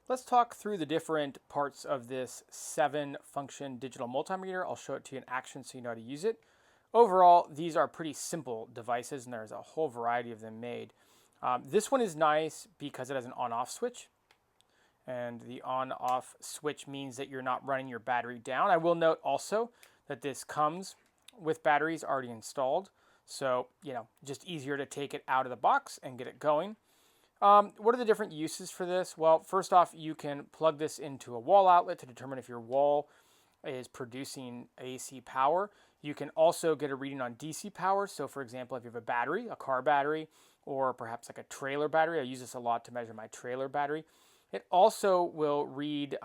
Let's talk through the different parts of this 7-function digital multimeter. I'll show it to you in action so you know how to use it. Overall, these are pretty simple devices, and there's a whole variety of them made. This one is nice because it has an on-off switch, and the on-off switch means that you're not running your battery down. I will note also that this comes with batteries already installed, so just easier to take it out of the box and get it going. What are the different uses for this? Well, first off, you can plug this into a wall outlet to determine if your wall is producing AC power. You can also get a reading on DC power. So for example, if you have a battery, a car battery, or perhaps like a trailer battery, I use this a lot to measure my trailer battery. It also will read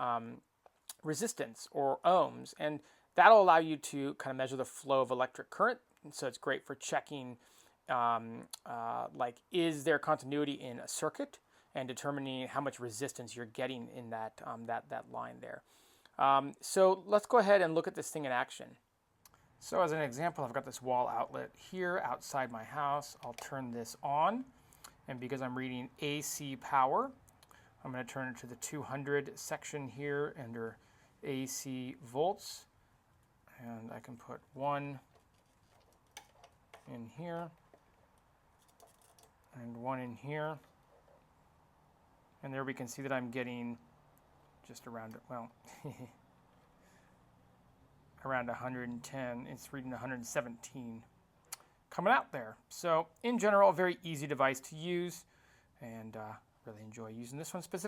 resistance or ohms, and that'll allow you to kind of measure the flow of electric current. And so it's great for checking like, is there continuity in a circuit, and determining how much resistance you're getting in that line there. So let's go ahead and look at this thing in action. So as an example, I've got this wall outlet here outside my house. I'll turn this on, and because I'm reading AC power, I'm going to turn it to the 200 section here under AC volts, and I can put 1 in here and 1 in here, and there we can see that I'm getting just around, well, around 110. It's reading 117 coming out there. So in general, a very easy device to use, and really enjoy using this one specifically.